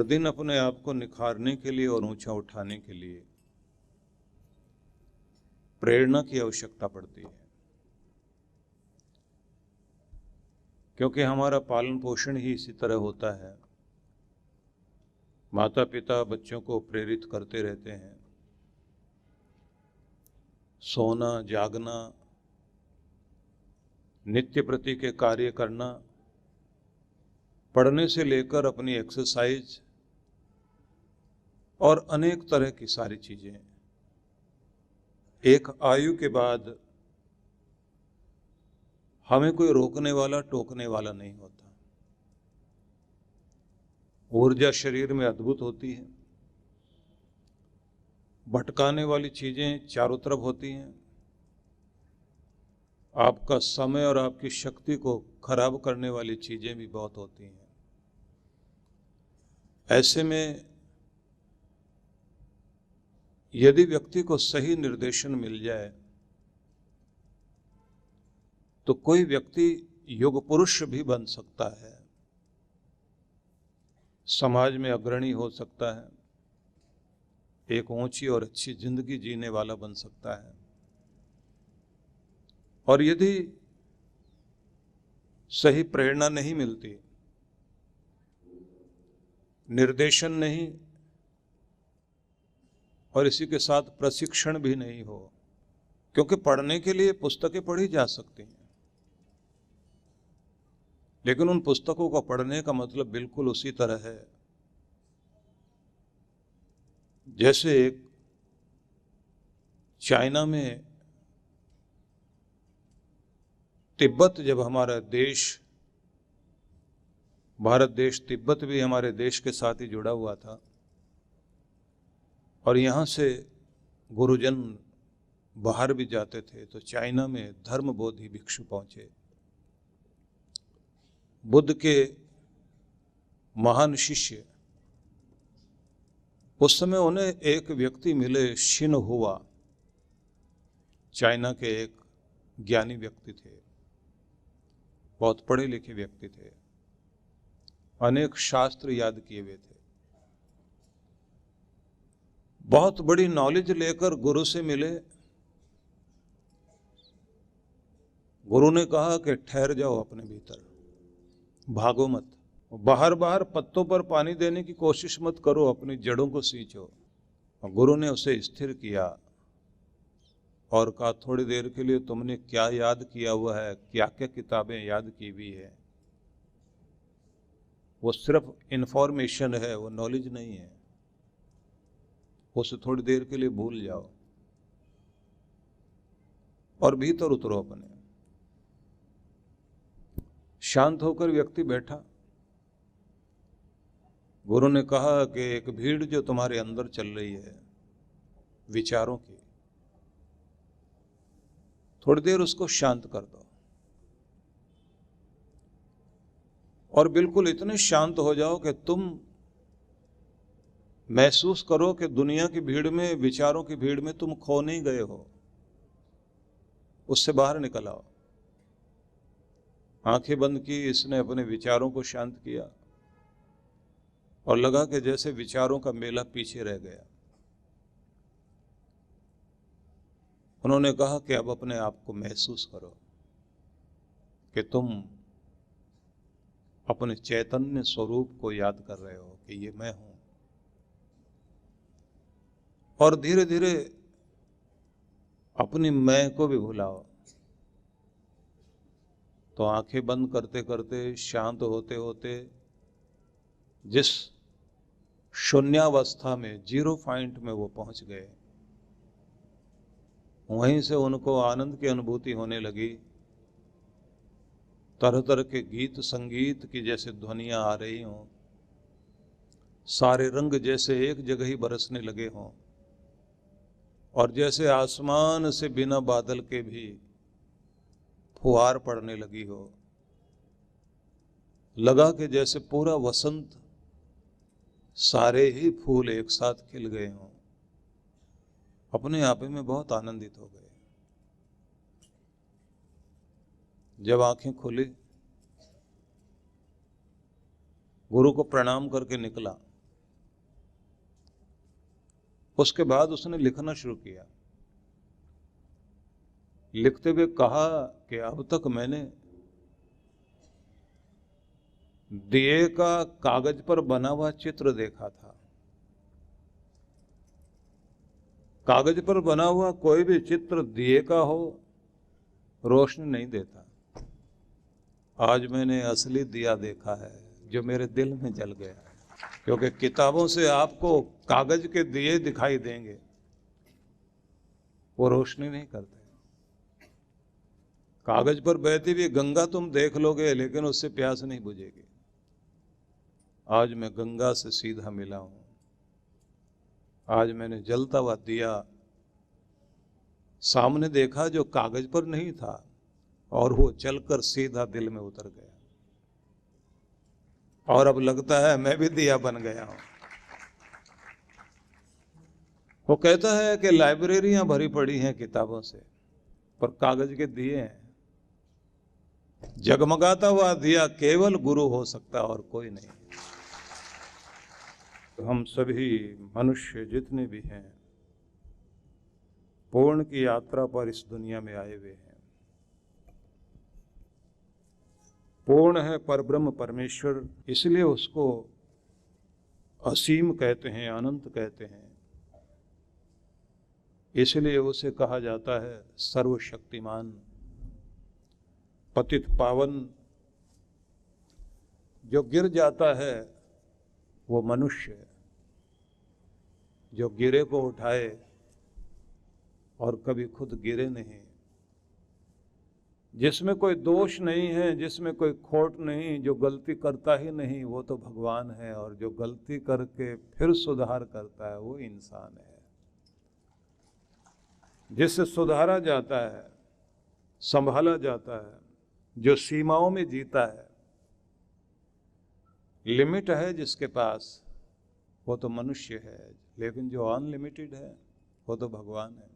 हर दिन अपने आप को निखारने के लिए और ऊंचा उठाने के लिए प्रेरणा की आवश्यकता पड़ती है, क्योंकि हमारा पालन पोषण ही इसी तरह होता है। माता पिता बच्चों को प्रेरित करते रहते हैं, सोना जागना, नित्य प्रति के कार्य करना, पढ़ने से लेकर अपनी एक्सरसाइज और अनेक तरह की सारी चीजें। एक आयु के बाद हमें कोई रोकने वाला टोकने वाला नहीं होता। ऊर्जा शरीर में अद्भुत होती है, भटकाने वाली चीजें चारों तरफ होती हैं, आपका समय और आपकी शक्ति को खराब करने वाली चीजें भी बहुत होती हैं। ऐसे में यदि व्यक्ति को सही निर्देशन मिल जाए तो कोई व्यक्ति युग पुरुष भी बन सकता है, समाज में अग्रणी हो सकता है, एक ऊंची और अच्छी जिंदगी जीने वाला बन सकता है। और यदि सही प्रेरणा नहीं मिलती, निर्देशन नहीं और इसी के साथ प्रशिक्षण भी नहीं हो, क्योंकि पढ़ने के लिए पुस्तकें पढ़ी जा सकती हैं, लेकिन उन पुस्तकों को पढ़ने का मतलब बिल्कुल उसी तरह है जैसे एक चाइना में तिब्बत, जब हमारा देश, भारत देश, तिब्बत भी हमारे देश के साथ ही जुड़ा हुआ था और यहाँ से गुरुजन बाहर भी जाते थे, तो चाइना में धर्मबोधि भिक्षु पहुंचे। बुद्ध के महान शिष्य, उस समय उन्हें एक व्यक्ति मिले, शिन हुआ, चाइना के एक ज्ञानी व्यक्ति थे, बहुत पढ़े लिखे व्यक्ति थे, अनेक शास्त्र याद किए हुए थे, बहुत बड़ी नॉलेज लेकर गुरु से मिले। गुरु ने कहा कि ठहर जाओ अपने भीतर, भागो मत, बाहर बाहर पत्तों पर पानी देने की कोशिश मत करो, अपनी जड़ों को सींचो। और गुरु ने उसे स्थिर किया और कहा, थोड़ी देर के लिए तुमने क्या याद किया हुआ है, क्या क्या किताबें याद की हुई है, वो सिर्फ इंफॉर्मेशन है, वो नॉलेज नहीं है, उसे थोड़ी देर के लिए भूल जाओ और भीतर उतरो अपने। शांत होकर व्यक्ति बैठा। गुरु ने कहा कि एक भीड़ जो तुम्हारे अंदर चल रही है विचारों की, थोड़ी देर उसको शांत कर दो और बिल्कुल इतने शांत हो जाओ कि तुम महसूस करो कि दुनिया की भीड़ में, विचारों की भीड़ में तुम खो नहीं गए हो, उससे बाहर निकल आओ। आंखें बंद की, इसने अपने विचारों को शांत किया और लगा कि जैसे विचारों का मेला पीछे रह गया। उन्होंने कहा कि अब अपने आप को महसूस करो कि तुम अपने चैतन्य स्वरूप को याद कर रहे हो कि ये मैं हूं, और धीरे धीरे अपनी मैं को भी भुलाओ। तो आंखें बंद करते करते, शांत होते होते, जिस शून्यावस्था में, 0 पॉइंट में वो पहुंच गए, वहीं से उनको आनंद की अनुभूति होने लगी। तरह तरह के गीत संगीत की जैसे ध्वनियां आ रही हों, सारे रंग जैसे एक जगह ही बरसने लगे हों, और जैसे आसमान से बिना बादल के भी फुहार पड़ने लगी हो। लगा कि जैसे पूरा वसंत, सारे ही फूल एक साथ खिल गए हों। अपने आप में बहुत आनंदित हो गए। जब आंखें खुली, गुरु को प्रणाम करके निकला। उसके बाद उसने लिखना शुरू किया। लिखते हुए कहा कि अब तक मैंने दिए का कागज पर बना हुआ चित्र देखा था। कागज पर बना हुआ कोई भी चित्र दिए का हो रोशनी नहीं देता। आज मैंने असली दिया देखा है जो मेरे दिल में जल गया है। क्योंकि किताबों से आपको कागज के दिए दिखाई देंगे, वो रोशनी नहीं करते। कागज पर बहती हुई गंगा तुम देख लोगे लेकिन उससे प्यास नहीं बुझेगी। आज मैं गंगा से सीधा मिला हूं। आज मैंने जलता हुआ दिया सामने देखा जो कागज पर नहीं था, और वो चलकर सीधा दिल में उतर गया। और अब लगता है मैं भी दिया बन गया हूं। वो कहता है कि लाइब्रेरियां भरी पड़ी हैं किताबों से, पर कागज के दिए हैं। जगमगाता हुआ दिया केवल गुरु हो सकता और कोई नहीं। हम सभी मनुष्य जितने भी हैं पूर्ण की यात्रा पर इस दुनिया में आए हुए हैं। पूर्ण है परब्रह्म परमेश्वर, इसलिए उसको असीम कहते हैं, अनंत कहते हैं। इसलिए उसे कहा जाता है सर्वशक्तिमान, पतित पावन। जो गिर जाता है वो मनुष्य है, जो गिरे को उठाए और कभी खुद गिरे नहीं, जिसमें कोई दोष नहीं है, जिसमें कोई खोट नहीं, जो गलती करता ही नहीं, वो तो भगवान है। और जो गलती करके फिर सुधार करता है वो इंसान है। जिससे सुधारा जाता है, संभाला जाता है, जो सीमाओं में जीता है, लिमिट है जिसके पास, वो तो मनुष्य है। लेकिन जो अनलिमिटेड है वो तो भगवान है।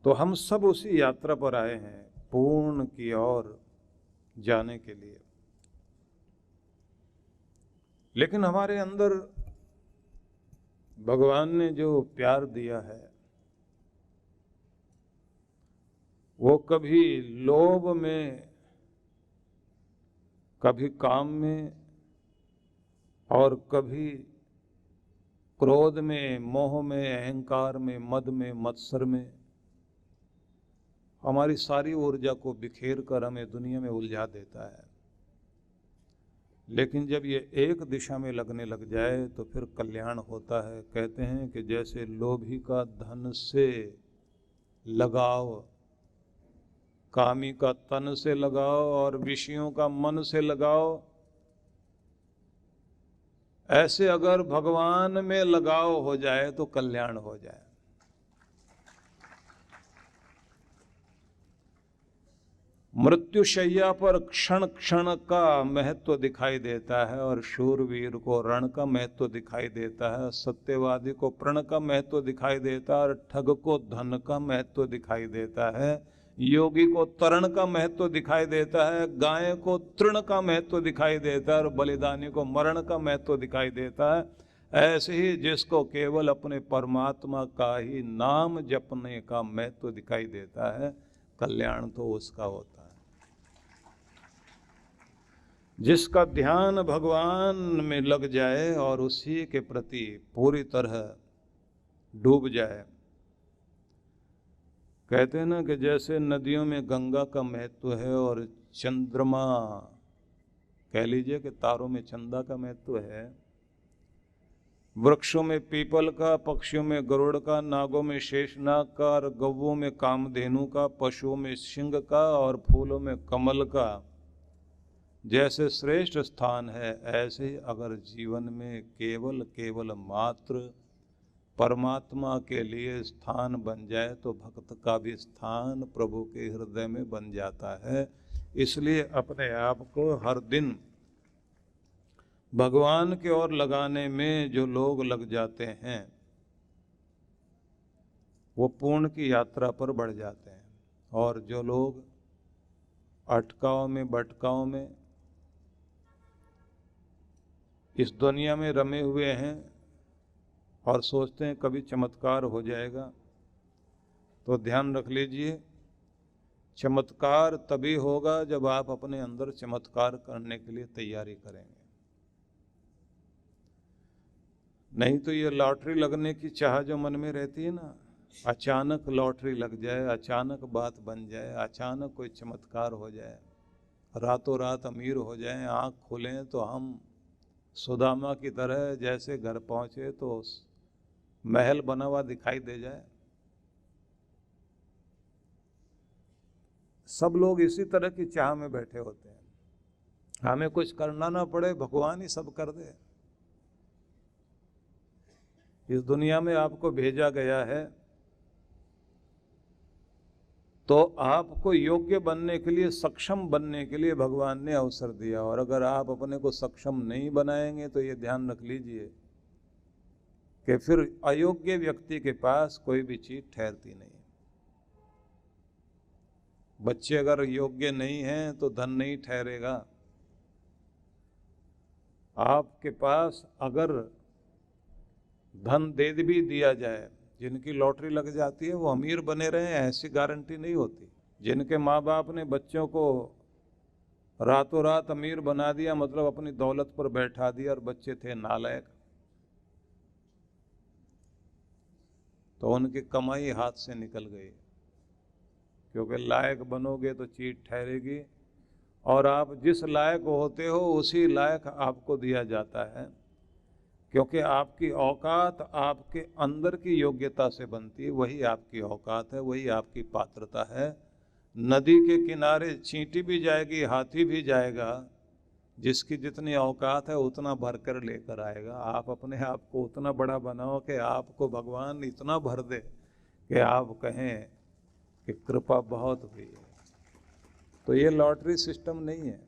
तो हम सब उसी यात्रा पर आए हैं पूर्ण की ओर जाने के लिए। लेकिन हमारे अंदर भगवान ने जो प्यार दिया है वो कभी लोभ में, कभी काम में, और कभी क्रोध में, मोह में, अहंकार में, मद में, मत्सर में हमारी सारी ऊर्जा को बिखेर कर हमें दुनिया में उलझा देता है। लेकिन जब ये एक दिशा में लगने लग जाए तो फिर कल्याण होता है। कहते हैं कि जैसे लोभी का धन से लगाव, कामी का तन से लगाव और विषयों का मन से लगाव, ऐसे अगर भगवान में लगाव हो जाए तो कल्याण हो जाए। मृत्युशैया पर क्षण क्षण का महत्व दिखाई देता है, और शूरवीर को रण का महत्व दिखाई देता है, सत्यवादी को प्रण का महत्व दिखाई देता है, और ठग को धन का महत्व दिखाई देता है, योगी को तरण का महत्व दिखाई देता है, गाय को तृण का महत्व दिखाई देता है, और बलिदानी को मरण का महत्व दिखाई देता है। ऐसे ही जिसको केवल अपने परमात्मा का ही नाम जपने का महत्व दिखाई देता है, कल्याण तो उसका होता है। जिसका ध्यान भगवान में लग जाए और उसी के प्रति पूरी तरह डूब जाए। कहते हैं ना कि जैसे नदियों में गंगा का महत्व है और चंद्रमा, कह लीजिए कि तारों में चंदा का महत्व है, वृक्षों में पीपल का, पक्षियों में गरुड़ का, नागों में शेषनाग का, और गौओं में कामधेनु का, पशुओं में सिंह का, और फूलों में कमल का जैसे श्रेष्ठ स्थान है, ऐसे ही अगर जीवन में केवल केवल मात्र परमात्मा के लिए स्थान बन जाए तो भक्त का भी स्थान प्रभु के हृदय में बन जाता है। इसलिए अपने आप को हर दिन भगवान की ओर लगाने में जो लोग लग जाते हैं वो पूर्ण की यात्रा पर बढ़ जाते हैं। और जो लोग अटकाव में भटकाव में इस दुनिया में रमे हुए हैं, और सोचते हैं कभी चमत्कार हो जाएगा, तो ध्यान रख लीजिए, चमत्कार तभी होगा जब आप अपने अंदर चमत्कार करने के लिए तैयारी करेंगे। नहीं तो ये लॉटरी लगने की चाह जो मन में रहती है ना, अचानक लॉटरी लग जाए, अचानक बात बन जाए, अचानक कोई चमत्कार हो जाए, रातों रात अमीर हो जाए, आँख खोलें तो हम सुदामा की तरह जैसे घर पहुँचे तो महल बना हुआ दिखाई दे जाए। सब लोग इसी तरह की चाह में बैठे होते हैं, हमें कुछ करना ना पड़े, भगवान ही सब कर दे। इस दुनिया में आपको भेजा गया है तो आपको योग्य बनने के लिए, सक्षम बनने के लिए भगवान ने अवसर दिया, और अगर आप अपने को सक्षम नहीं बनाएंगे तो ये ध्यान रख लीजिए कि फिर अयोग्य व्यक्ति के पास कोई भी चीज ठहरती नहीं। बच्चे अगर योग्य नहीं हैं तो धन नहीं ठहरेगा। आपके पास अगर धन दे भी दिया जाए, जिनकी लॉटरी लग जाती है वो अमीर बने रहे, ऐसी गारंटी नहीं होती। जिनके माँ बाप ने बच्चों को रातों रात अमीर बना दिया, मतलब अपनी दौलत पर बैठा दिया, और बच्चे थे नालायक, तो उनकी कमाई हाथ से निकल गई। क्योंकि लायक बनोगे तो चीज ठहरेगी, और आप जिस लायक होते हो उसी लायक आपको दिया जाता है, क्योंकि आपकी औकात आपके अंदर की योग्यता से बनती है। वही आपकी औकात है, वही आपकी पात्रता है। नदी के किनारे चींटी भी जाएगी, हाथी भी जाएगा, जिसकी जितनी औकात है उतना भर कर लेकर आएगा। आप अपने आप को उतना बड़ा बनाओ कि आपको भगवान इतना भर दे कि आप कहें कि कृपा बहुत हुई है। तो ये लॉटरी सिस्टम नहीं है,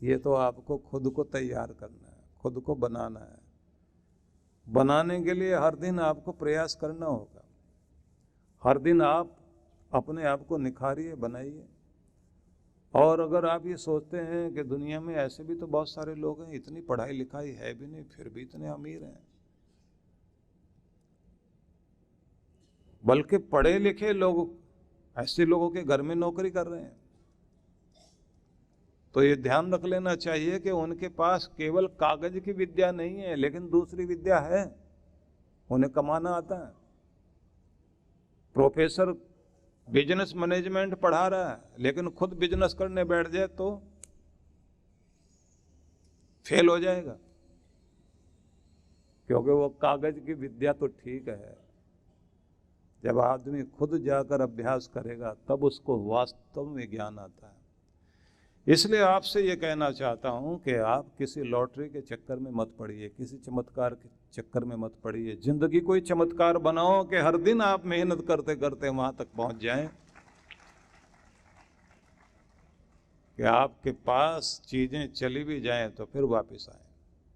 ये तो आपको खुद को तैयार करना है, खुद को बनाना है। बनाने के लिए हर दिन आपको प्रयास करना होगा, हर दिन आप अपने आप को निखारिए, बनाइए। और अगर आप ये सोचते हैं कि दुनिया में ऐसे भी तो बहुत सारे लोग हैं, इतनी पढ़ाई लिखाई है भी नहीं फिर भी इतने अमीर हैं, बल्कि पढ़े लिखे लोग ऐसे लोगों के घर में नौकरी कर रहे हैं, तो ये ध्यान रख लेना चाहिए कि उनके पास केवल कागज की विद्या नहीं है, लेकिन दूसरी विद्या है, उन्हें कमाना आता है। प्रोफेसर बिजनेस मैनेजमेंट पढ़ा रहा है, लेकिन खुद बिजनेस करने बैठ जाए तो फेल हो जाएगा, क्योंकि वो कागज की विद्या तो ठीक है, जब आदमी खुद जाकर अभ्यास करेगा तब उसको वास्तव में ज्ञान आता है। इसलिए आपसे ये कहना चाहता हूं कि आप किसी लॉटरी के चक्कर में मत पड़िए, किसी चमत्कार के चक्कर में मत पड़िए। जिंदगी कोई चमत्कार बनाओ कि हर दिन आप मेहनत करते करते वहां तक पहुंच जाएं कि आपके पास चीजें चली भी जाएं तो फिर वापस आए।